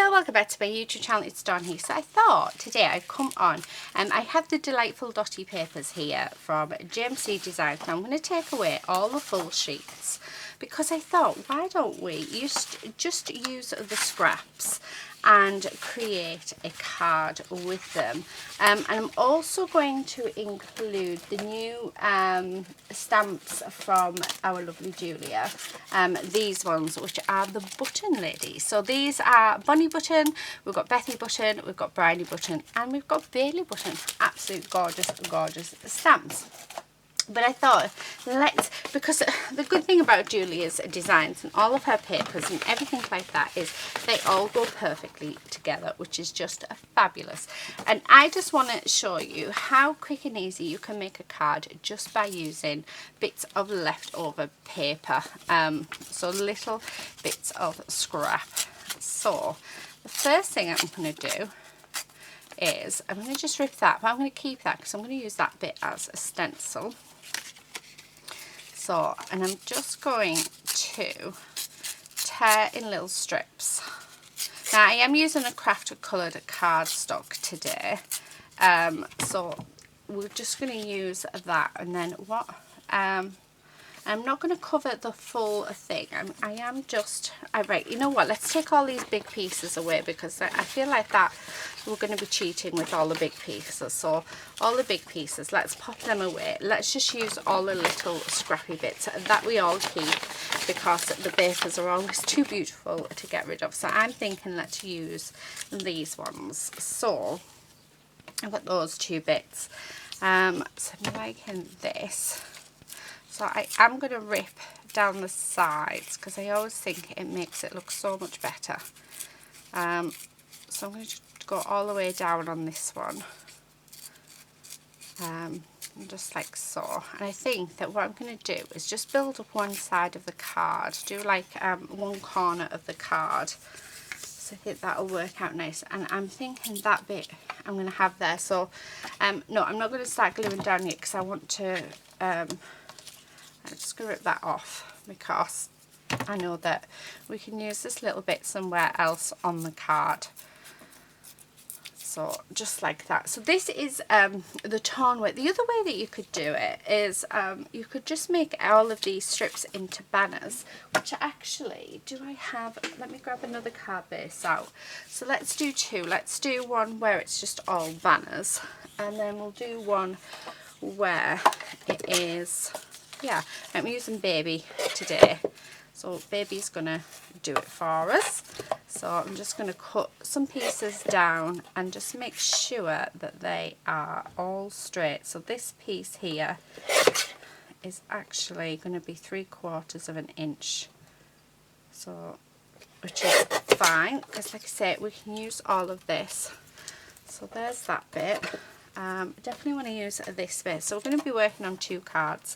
Hello, welcome back to my YouTube channel. It's Dawn here. So I thought today I'd come on and I have the delightful dotty papers here from JMC Designs. Now I'm going to take away all the full sheets because I thought, why don't we just use the scraps and create a card with them. And I'm also going to include the new stamps from our lovely Julia, these ones, which are the button ladies. So these are Bunny Button, we've got Bethy Button, we've got Bridie Button, and we've got Bailey Button. Absolute gorgeous stamps. But I thought, because the good thing about Julia's designs and all of her papers and everything like that is they all go perfectly together, which is just fabulous. And I just want to show you how quick and easy you can make a card just by using bits of leftover paper. So little bits of scrap. So the first thing I'm going to do is I'm going to just rip that, but I'm going to keep that because I'm going to use that bit as a stencil. So, and I'm just going to tear in little strips. Now I am using a craft coloured cardstock today, so we're just going to use that. And then what? I'm not going to cover the full thing. I am just, right, you know what, let's take all these big pieces away because I feel like that we're going to be cheating with all the big pieces. So all the big pieces, let's pop them away. Let's just use all the little scrappy bits that we all keep because the papers are always too beautiful to get rid of. So I'm thinking let's use these ones. So I've got those two bits. So I'm liking this. So I am going to rip down the sides because I always think it makes it look so much better. So I'm going to go all the way down on this one. Just like so. And I think that what I'm going to do is just build up one side of the card. Do like one corner of the card. So I think that'll work out nice. And I'm thinking that bit I'm going to have there. So no, I'm not going to start gluing down yet because I want to... I'm just going to rip that off because I know that we can use this little bit somewhere else on the card. So just like that. So this is the torn way. The other way that you could do it is you could just make all of these strips into banners, which actually, do I have, let me grab another card base out. So let's do two. Let's do one where it's just all banners, and then we'll do one where it is... Yeah, I'm using Baby today, so Baby's gonna do it for us. So I'm just gonna cut some pieces down and just make sure that they are all straight. So this piece here is actually going to be 3/4 of an inch, so which is fine because, like I say, we can use all of this. So there's that bit. Definitely want to use this bit. So we're going to be working on two cards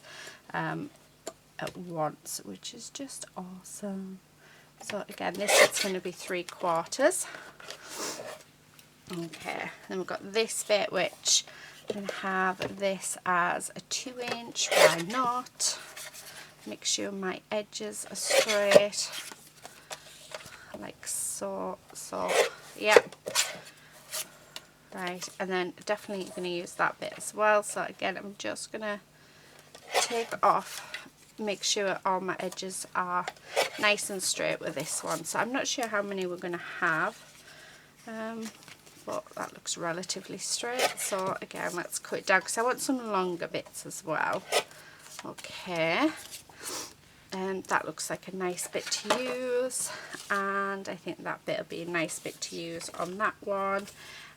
at once, which is just awesome. So again, this is going to be 3/4. Okay, then we've got this bit, which I'm going to have this as a 2-inch. Why not? Make sure my edges are straight, like so. So yeah. Right, and then definitely going to use that bit as well. So again, I'm just going to take off, make sure all my edges are nice and straight with this one. So I'm not sure how many we're going to have, but that looks relatively straight. So again, let's cut it down because I want some longer bits as well. Okay, and that looks like a nice bit to use, and I think that bit will be a nice bit to use on that one.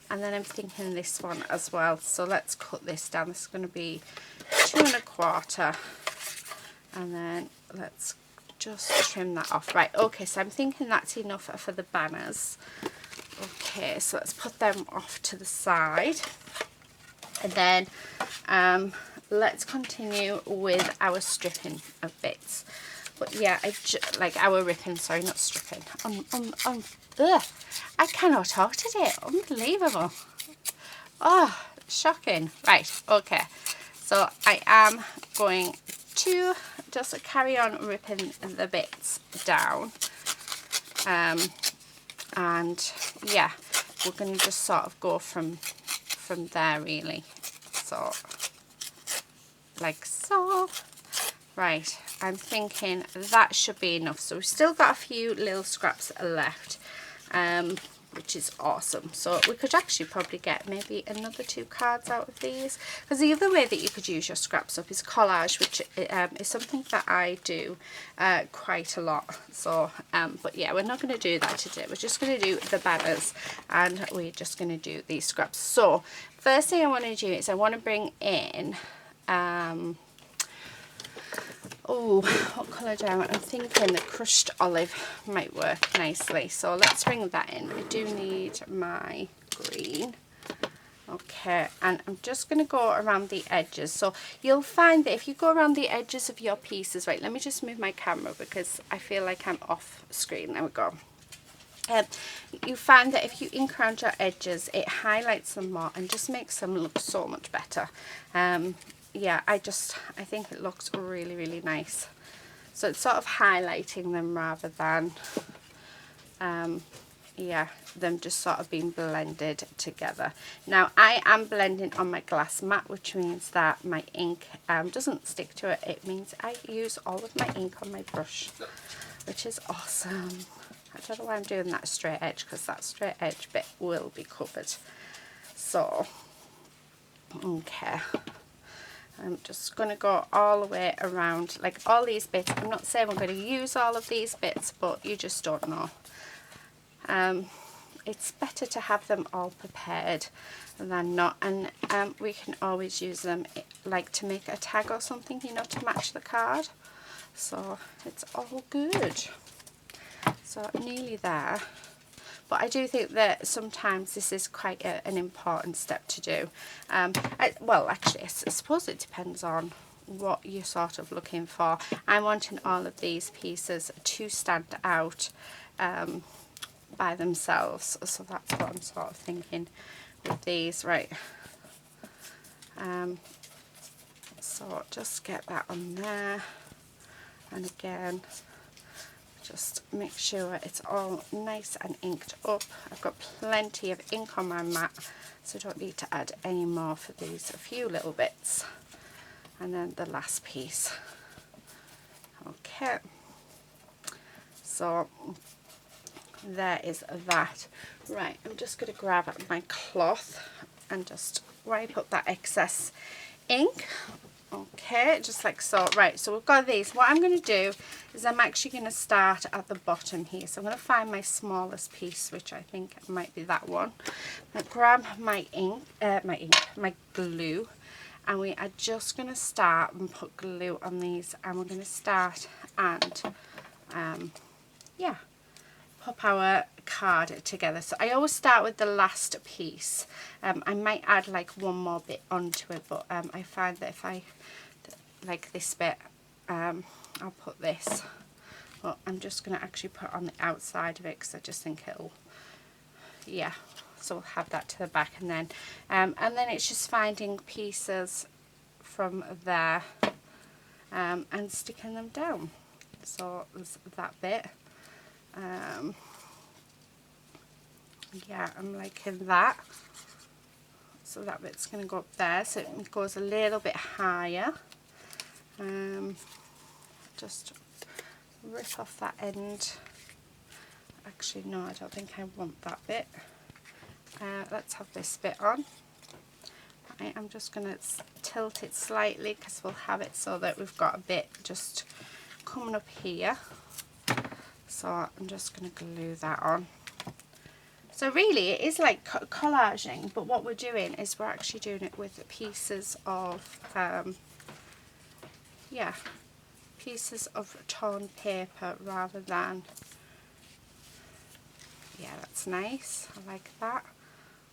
And then I'm thinking this one as well. So let's cut this down. This is going to be 2 1/4. And then let's just trim that off. Right, okay, so I'm thinking that's enough for the banners. Okay, so let's put them off to the side. And then let's continue with our stripping of bits. But yeah, like our ripping, sorry, not stripping. Ugh, I cannot talk today. Unbelievable. Oh, shocking. Right, okay. So I am going to just carry on ripping the bits down. and yeah, we're going to just sort of go from there really. So like so. Right, I'm thinking that should be enough. So we've still got a few little scraps left, which is awesome. So we could actually probably get maybe another 2 cards out of these, because the other way that you could use your scraps up is collage, which is something that I do quite a lot. So but yeah, we're not going to do that today. We're just going to do the banners, and we're just going to do these scraps. So first thing I want to do is I want to bring in oh, what colour do I want? I'm thinking the crushed olive might work nicely. So let's bring that in. I do need my green. Okay, and I'm just going to go around the edges. So you'll find that if you go around the edges of your pieces, right, let me just move my camera because I feel like I'm off screen. There we go. You find that if you ink around your edges, it highlights them more and just makes them look so much better. Yeah, I think it looks really, really nice. So it's sort of highlighting them rather than, yeah, them just sort of being blended together. Now, I am blending on my glass mat, which means that my ink doesn't stick to it. It means I use all of my ink on my brush, which is awesome. I don't know why I'm doing that straight edge, because that straight edge bit will be covered. So, okay. I'm just going to go all the way around, like all these bits. I'm not saying we're going to use all of these bits, but you just don't know. It's better to have them all prepared than not, and we can always use them like to make a tag or something, you know, to match the card. So it's all good. So nearly there. But I do think that sometimes this is quite an important step to do. Well, actually, I suppose it depends on what you're sort of looking for. I'm wanting all of these pieces to stand out by themselves. So that's what I'm sort of thinking with these. Right. So just get that on there. And again, just make sure it's all nice and inked up. I've got plenty of ink on my mat, so I don't need to add any more for these a few little bits. And then the last piece. Okay, so there is that. Right, I'm just going to grab my cloth and just wipe up that excess ink. Okay, just like so. Right, so we've got these. What I'm going to do is I'm actually going to start at the bottom here. So I'm going to find my smallest piece, which I think might be that one. I'm going to grab my glue, and we are just going to start and put glue on these, and we're going to start and yeah, pop our card together. So I always start with the last piece. I might add like one more bit onto it, but I find that if I like this bit, I'll put this. Well, I'm just going to actually put it on the outside of it because I just think it'll, yeah. So we'll have that to the back, and then it's just finding pieces from there and sticking them down. So there's that bit. Yeah, I'm liking that. So that bit's going to go up there, so it goes a little bit higher. Just rip off that end. Actually, no, I don't think I want that bit. Let's have this bit on. Right, I'm just going to tilt it slightly because we'll have it so that we've got a bit just coming up here. So I'm just going to glue that on. So really it is like collaging, but what we're doing is we're actually doing it with pieces of, yeah, pieces of torn paper rather than, yeah, that's nice. I like that.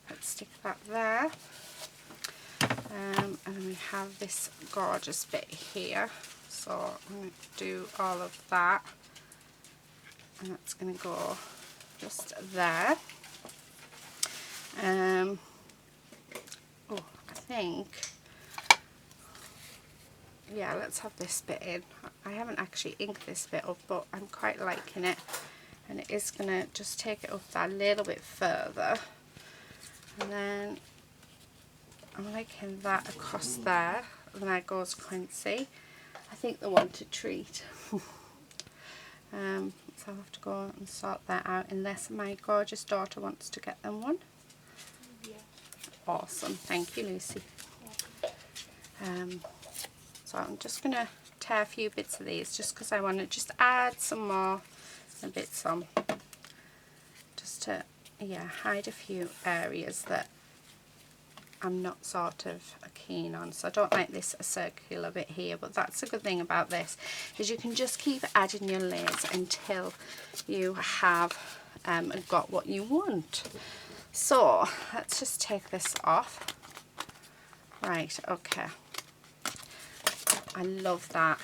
Let's stick that there. And then we have this gorgeous bit here. So I'm going to do all of that. And that's going to go just there. Oh, I think, yeah, let's have this bit in. I haven't actually inked this bit up, but I'm quite liking it. and it is going to just take it up that little bit further, and then I'm liking that across there, and there goes Quincy. I think they want a treat. So I'll have to go and sort that out unless my gorgeous daughter wants to get them one. Yeah. Awesome, thank you, Lucy. So I'm just going to tear a few bits of these just because I want to just add some more bits on, just to hide a few areas that I'm not sort of keen on. So I don't like this circular bit here, but that's a good thing about this, is you can just keep adding your layers until you have got what you want. So let's just take this off. Right, okay. I love that.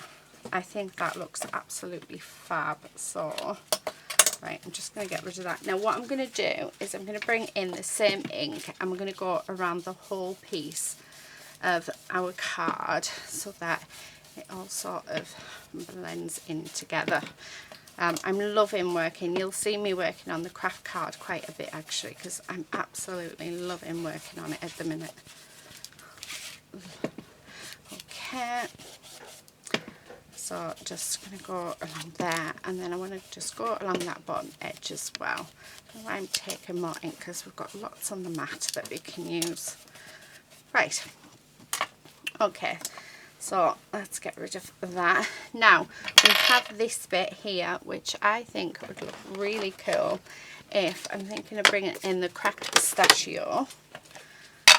I think that looks absolutely fab. So right, I'm just going to get rid of that. Now what I'm going to do is I'm going to bring in the same ink and we're going to go around the whole piece of our card so that it all sort of blends in together. I'm loving working. You'll see me working on the craft card quite a bit actually, because I'm absolutely loving working on it at the minute. Okay. So just going to go along there, and then I want to just go along that bottom edge as well. I'm taking more ink because we've got lots on the mat that we can use. Right, okay, so let's get rid of that. Now we have this bit here which I think would look really cool if I'm thinking of bringing in the cracked pistachio.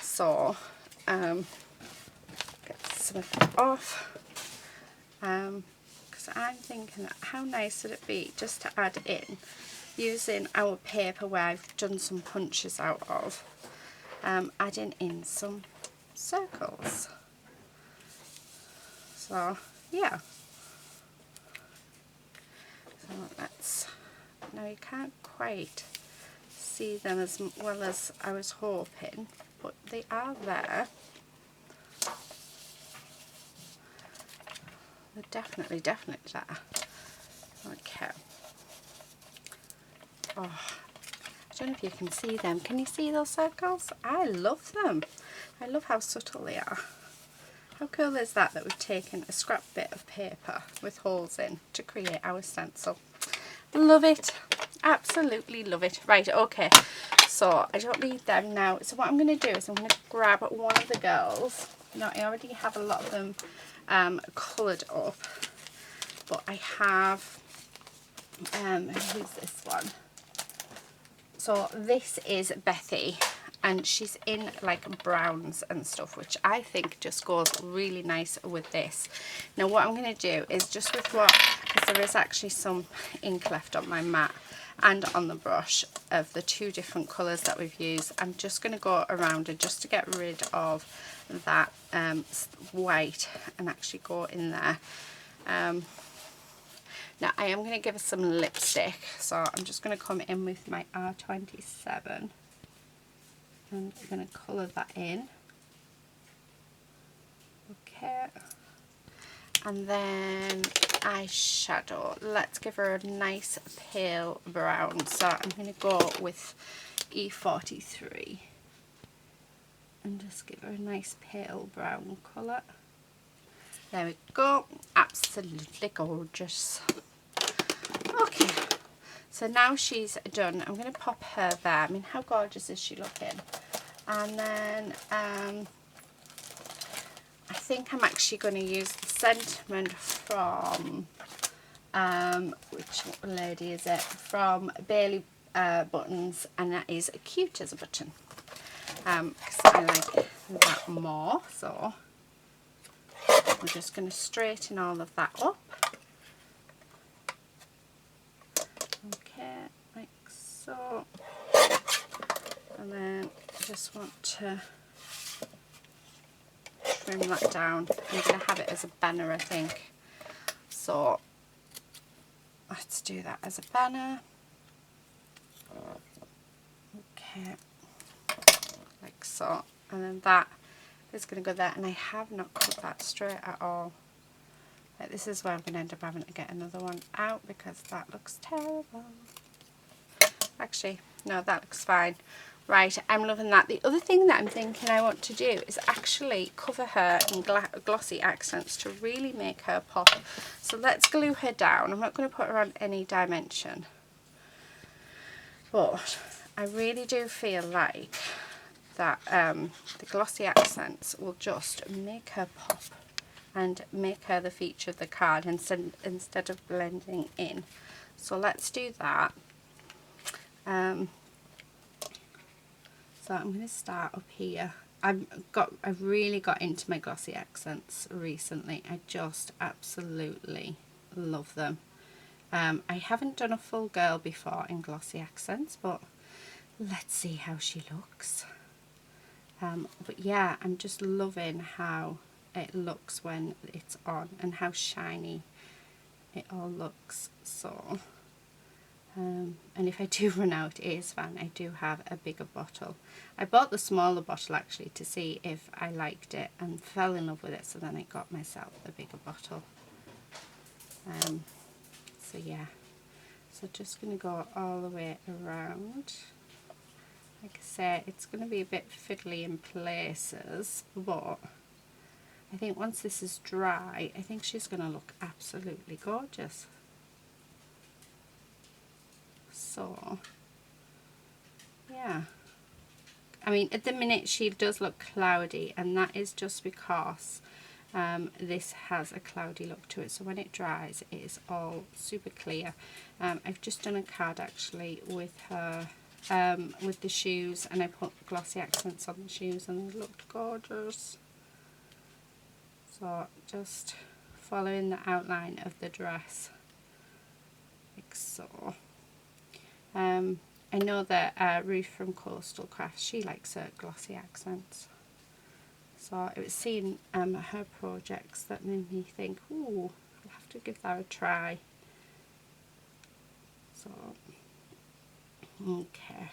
So get some of that off. Because I'm thinking how nice would it be just to add in, using our paper where I've done some punches out of, adding in some circles. So yeah, so let's, now you can't quite see them as well as I was hoping, but they are there. They're definitely there. Okay. Oh, I don't know if you can see them. Can you see those circles? I love them. I love how subtle they are. How cool is that we've taken a scrap bit of paper with holes in to create our stencil. Love it. Absolutely love it. Right, okay. So I don't need them now. So what I'm going to do is I'm going to grab one of the girls. Now I already have a lot of them coloured up, but I have who's this one? So this is Bethy, and she's in like browns and stuff, which I think just goes really nice with this. Now what I'm going to do is just with what, because there is actually some ink left on my mat and on the brush of the two different colours that we've used, I'm just going to go around it just to get rid of that white and actually go in there. Now I am going to give us some lipstick, so I'm just going to come in with my R27 and I'm going to colour that in. Okay, and then eyeshadow, let's give her a nice pale brown, so I'm going to go with E43 and just give her a nice pale brown colour. There we go, absolutely gorgeous. Okay, so now she's done, I'm going to pop her there. I mean, how gorgeous is she looking? And then I think I'm actually going to use the sentiment from, which lady is it? From Bailey Buttons, and that is Cute as a Button. Because I like that more, so we're just going to straighten all of that up. Okay, like so. And then I just want to trim that down. I'm going to have it as a banner, I think. So let's do that as a banner. Okay, like so. And then that is going to go there, and I have not cut that straight at all. Like, this is where I'm going to end up having to get another one out because that looks terrible. Actually, no, that looks fine. Right, I'm loving that. The other thing that I'm thinking I want to do is actually cover her in Glossy Accents to really make her pop. So let's glue her down. I'm not going to put her on any dimension, but I really do feel like that the Glossy Accents will just make her pop and make her the feature of the card instead of blending in. So let's do that. So I'm going to start up here. I've really got into my Glossy Accents recently. I just absolutely love them. I haven't done a full girl before in Glossy Accents, but let's see how she looks. But yeah, I'm just loving how it looks when it's on and how shiny it all looks. So and if I do run out, it is fine. I do have a bigger bottle. I bought the smaller bottle actually to see if I liked it and fell in love with it, so then I got myself a bigger bottle. So yeah, so just going to go all the way around. Like I say, it's going to be a bit fiddly in places, but I think once this is dry, I think she's going to look absolutely gorgeous. So yeah, I mean at the minute she does look cloudy, and that is just because this has a cloudy look to it. So when it dries, it is all super clear. I've just done a card actually with her with the shoes, and I put Glossy Accents on the shoes and they looked gorgeous. So just following the outline of the dress like so. I know that Ruth from Coastal Crafts, she likes her Glossy Accents. So it was seeing her projects that made me think, ooh, I'll have to give that a try. So, okay.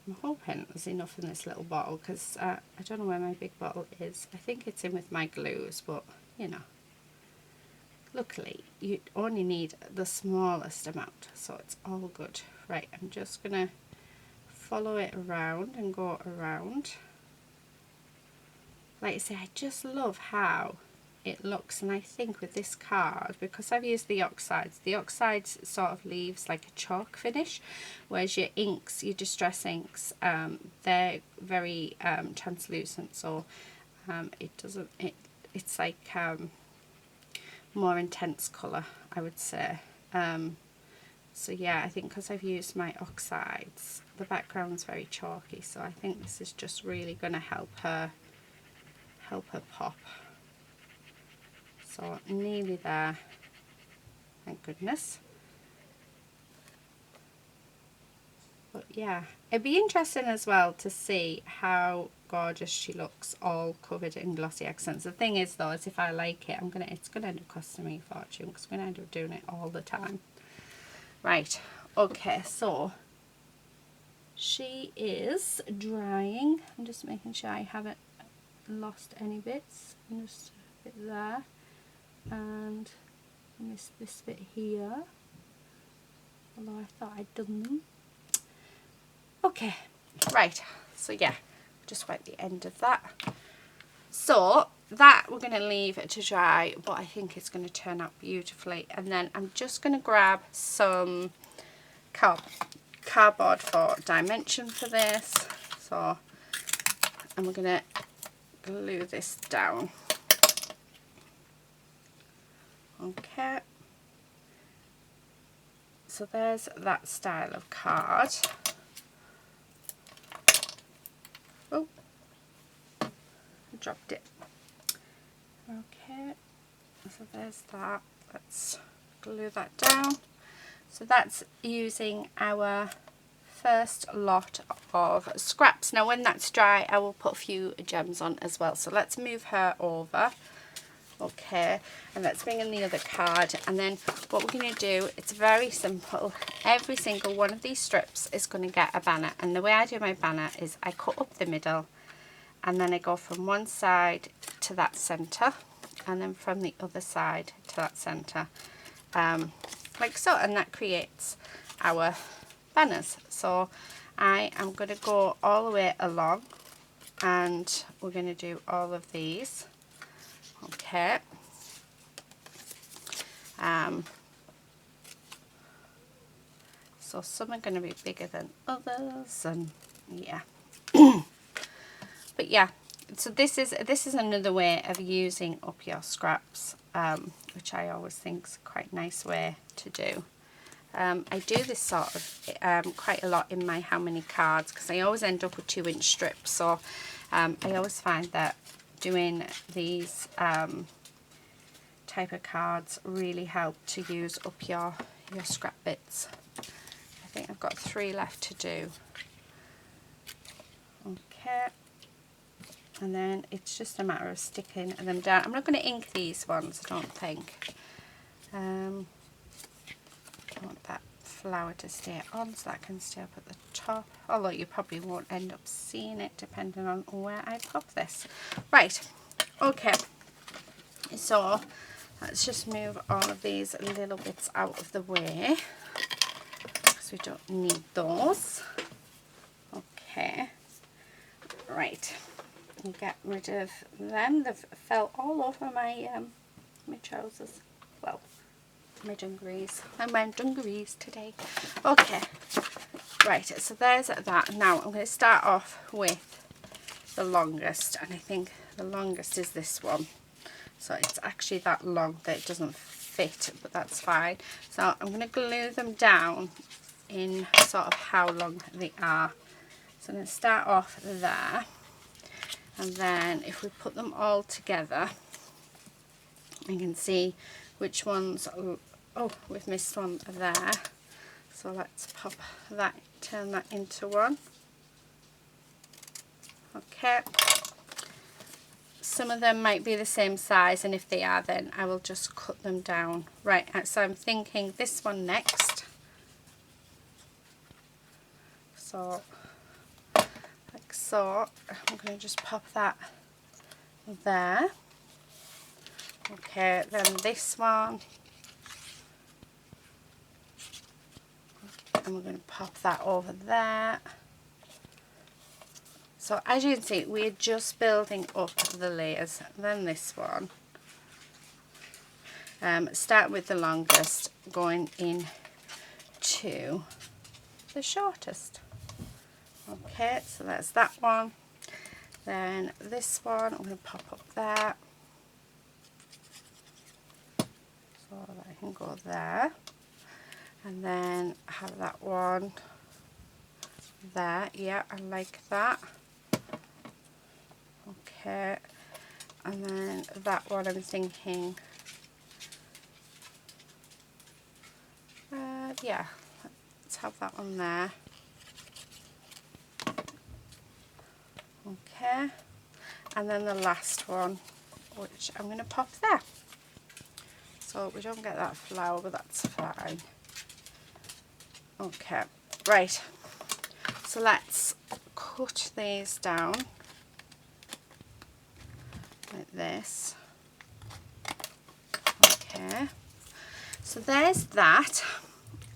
I'm hoping there's enough in this little bottle, because I don't know where my big bottle is. I think it's in with my glues, but you know. Luckily, you only need the smallest amount, so it's all good. Right, I'm just going to follow it around and go around. Like I say, I just love how it looks, and I think with this card, because I've used the oxides sort of leaves like a chalk finish, whereas your inks, your distress inks, they're very translucent, so it's like more intense colour, I would say. So yeah, I think because I've used my oxides, the background's very chalky, so I think this is just really going to help her pop. So nearly there, thank goodness. But yeah, it'd be interesting as well to see how gorgeous she looks all covered in Glossy Accents. The thing is though, is if I like it, it's gonna end up costing me a fortune, because I'm gonna end up doing it all the time. Right, okay, so she is drying. I'm just making sure I haven't lost any bits. Just a bit there, and I missed this bit here, although I thought I'd done them. Okay, right, so yeah, just wipe the end of that. So that we're going to leave it to dry, but I think it's going to turn out beautifully. And then I'm just going to grab some cardboard for dimension for this. So, and we're going to glue this down. Okay. So there's that style of card. Oh, I dropped it. Okay, so there's that. Let's glue that down. So that's using our first lot of scraps. Now when that's dry, I will put a few gems on as well. So let's move her over. Okay, and let's bring in the other card, and then what we're going to do, it's very simple. Every single one of these strips is going to get a banner, and the way I do my banner is I cut up the middle, and then I go from one side to that centre, and then from the other side to that centre, like so, and that creates our banners. So I am going to go all the way along, and we're going to do all of these. Okay. So some are going to be bigger than others, and yeah. But yeah, so this is another way of using up your scraps, which I always think is quite a nice way to do. I do this sort of quite a lot in my how many cards, because I always end up with 2-inch strips. So I always find that doing these type of cards really help to use up your scrap bits. I think I've got 3 left to do. Okay, and then it's just a matter of sticking them down. I'm not going to ink these ones, I don't think. I want that flower to stay on so that can stay up at the top, although you probably won't end up seeing it depending on where I pop this. Right, okay, so let's just move all of these little bits out of the way, because we don't need those. Okay, right, and get rid of them. They've fell all over my my trousers. Well, my dungarees. I'm wearing dungarees today. Okay, right, so there's that. Now I'm going to start off with the longest, and I think the longest is this one. So it's actually that long that it doesn't fit, but that's fine. So I'm going to glue them down in sort of how long they are. So I'm going to start off there, and then if we put them all together, you can see which ones. Oh, we've missed one there. So let's pop that, turn that into one. Okay. Some of them might be the same size, and if they are, then I will just cut them down. Right, so I'm thinking this one next. So, like so, I'm going to just pop that there. Okay, then this one. And we're going to pop that over there. So as you can see, we're just building up the layers. Then this one. Start with the longest, going in to the shortest. Okay, so that's that one. Then this one, I'm going to pop up there. So that I can go there. And then have that one there. Yeah, I like that. Okay, and then that one I'm thinking, yeah, let's have that one there. Okay, and then the last one, which I'm going to pop there. So we don't get that flower, but that's fine. Okay, right, so let's cut these down like this. Okay, so there's that.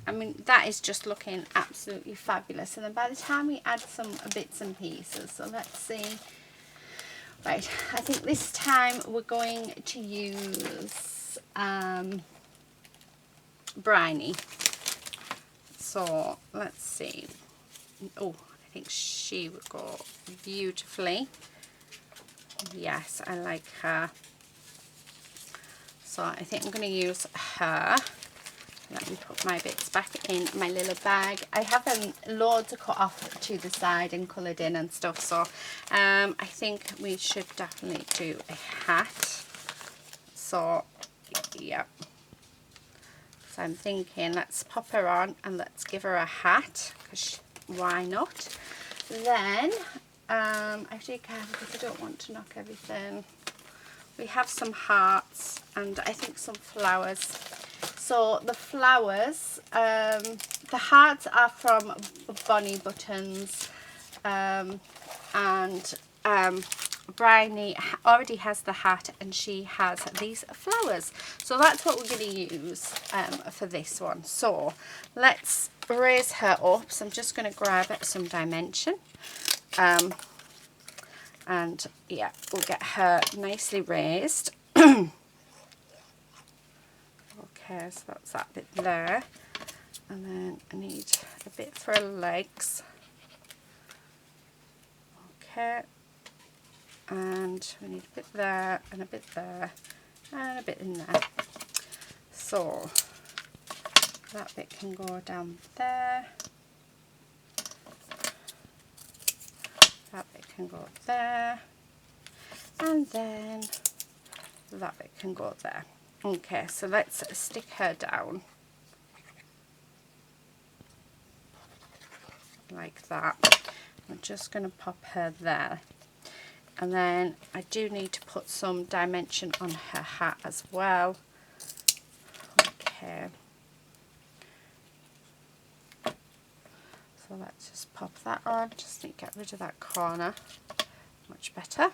I mean, that is just looking absolutely fabulous. And then by the time we add some bits and pieces, so let's see. Right, I think this time we're going to use briny. So let's see. Oh, I think she would go beautifully. Yes, I like her. So I think I'm going to use her. Let me put my bits back in my little bag. I have loads to cut off to the side and coloured in and stuff. So I think we should definitely do a hat. So yeah. So I'm thinking, let's pop her on and let's give her a hat, because why not? Then, actually, because I don't want to knock everything. We have some hearts and I think some flowers. So the flowers, the hearts are from Bonnie Buttons, and Bryony already has the hat and she has these flowers. So that's what we're going to use for this one. So let's raise her up, so I'm just going to grab some dimension. And yeah, we'll get her nicely raised. Okay, so that's that bit there. And then I need a bit for her legs. Okay. And we need a bit there, and a bit there, and a bit in there. So that bit can go down there. That bit can go there. And then that bit can go there. Okay, so let's stick her down. Like that. I'm just going to pop her there. And then I do need to put some dimension on her hat as well. Okay. So let's just pop that on. Just need to get rid of that corner. Much better.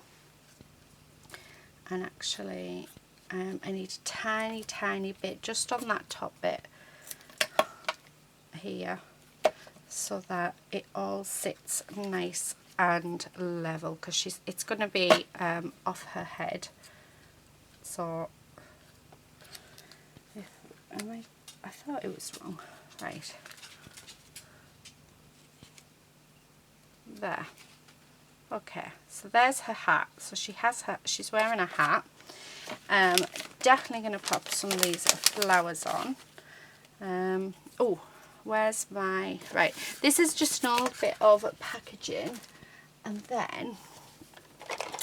And actually, I need a tiny, tiny bit just on that top bit here, so that it all sits nice and level, because it's going to be off her head. So I thought it was wrong. Right there. Okay, so there's her hat. So she's wearing a hat. Definitely going to pop some of these flowers on. Oh, where's my, right, this is just a little bit of packaging. And then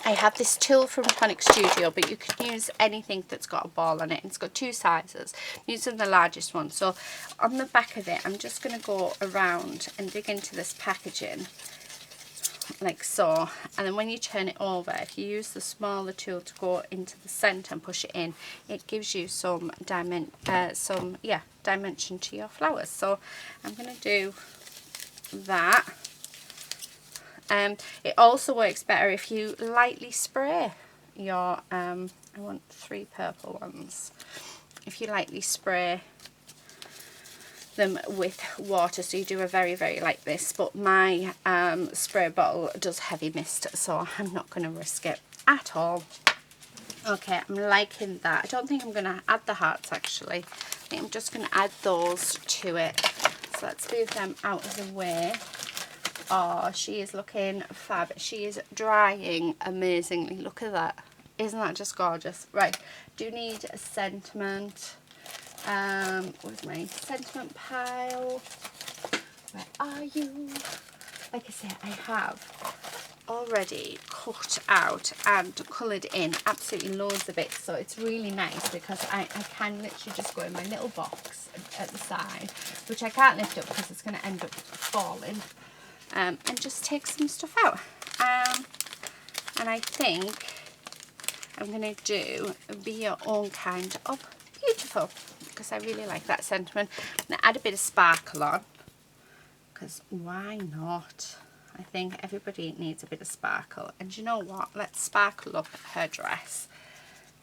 I have this tool from Tonic Studio, but you can use anything that's got a ball on it. It's got two sizes. I'm using the largest one. So on the back of it, I'm just going to go around and dig into this packaging like so, and then when you turn it over, if you use the smaller tool to go into the centre and push it in, it gives you some dimension to your flowers. So I'm going to do that. It also works better if you lightly spray your I want 3 purple ones. If you lightly spray them with water, so you do a very, very light this, but my spray bottle does heavy mist, so I'm not going to risk it at all. Okay, I'm liking that. I don't think I'm going to add the hearts actually. I think I'm just going to add those to it. So let's move them out of the way. Oh, she is looking fab. She is drying amazingly. Look at that. Isn't that just gorgeous? Right, do need a sentiment. Where's my sentiment pile? Where are you? Like I said, I have already cut out and coloured in absolutely loads of it, so it's really nice because I can literally just go in my little box at the side, which I can't lift up because it's going to end up falling, and just take some stuff out. And I think I'm going to do Be Your Own Kind of Beautiful, because I really like that sentiment. I'm going to add a bit of sparkle on, because why not? I think everybody needs a bit of sparkle. And you know what? Let's sparkle up her dress.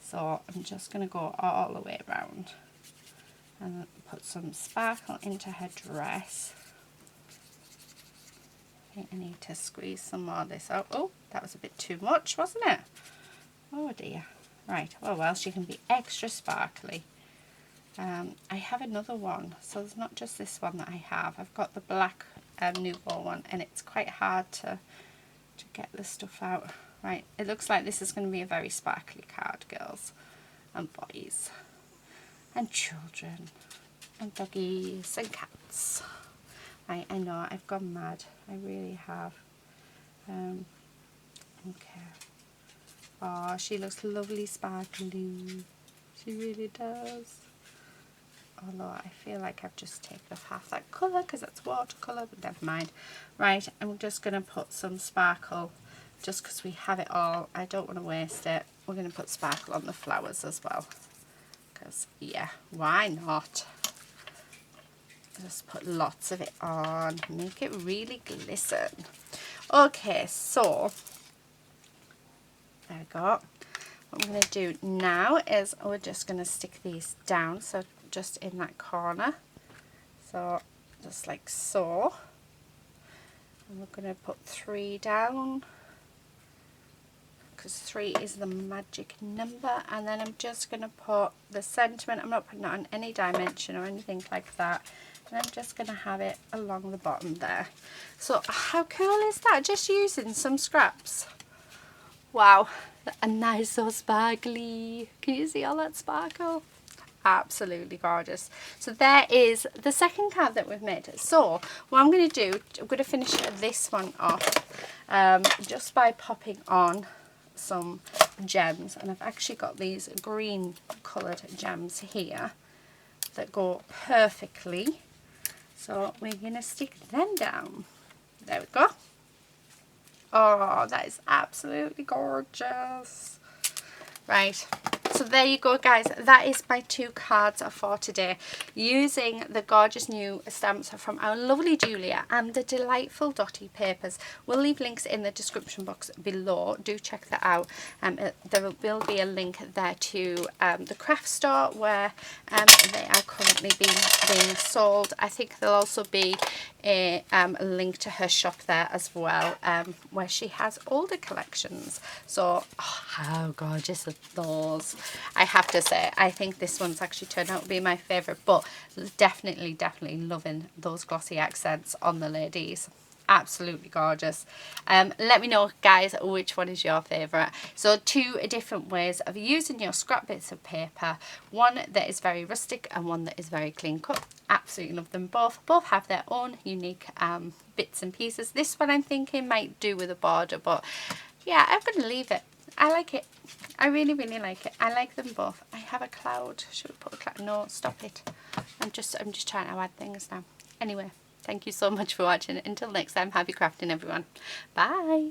So I'm just going to go all the way around and put some sparkle into her dress. I think I need to squeeze some more of this out. Oh, that was a bit too much, wasn't it? Oh dear. Right, oh well, she can be extra sparkly. I have another one, so there's not just this one that I have. I've got the black Nouveau one, and it's quite hard to get the stuff out. Right, it looks like this is going to be a very sparkly card, girls and boys and children and doggies and cats. I know, I've gone mad. I really have. Okay. Oh, she looks lovely sparkly. She really does. Although I feel like I've just taken off half that colour because that's watercolour, but never mind. Right, I'm just going to put some sparkle just because we have it all. I don't want to waste it. We're going to put sparkle on the flowers as well, because yeah, why not? Just put lots of it on, make it really glisten. Okay, so there we go. What I'm going to do now is we're just going to stick these down, so just in that corner. So just like so. And we're going to put 3 down, because 3 is the magic number. And then I'm just going to put the sentiment. I'm not putting it on any dimension or anything like that. And I'm just going to have it along the bottom there. So how cool is that? Just using some scraps. Wow, and now it's so sparkly. Can you see all that sparkle? Absolutely gorgeous. So there is the second card that we've made. So what I'm going to do, I'm going to finish this one off just by popping on some gems. And I've actually got these green coloured gems here that go perfectly. So we're going to stick them down. There we go. Oh, that is absolutely gorgeous. Right, so there you go, guys. That is my 2 cards for today, using the gorgeous new stamps from our lovely Julia and the delightful Dotty papers. We'll leave links in the description box below. Do check that out. There will be a link there to the craft store where they are currently being sold. I think there'll also be a link to her shop there as well, where she has older collections. So how gorgeous are those? I have to say, I think this one's actually turned out to be my favourite, but definitely loving those glossy accents on the ladies. Absolutely gorgeous. Let me know, guys, which one is your favourite. So 2 different ways of using your scrap bits of paper, one that is very rustic and one that is very clean cut. Absolutely love them both. Both have their own unique bits and pieces. This one I'm thinking might do with a border, but yeah, I'm going to leave it. I like it. I really like it. I like them both. I have a cloud. Should we put a cloud? No, stop it. I'm just trying to add things now. Anyway, thank you so much for watching. Until next time, happy crafting, everyone. Bye.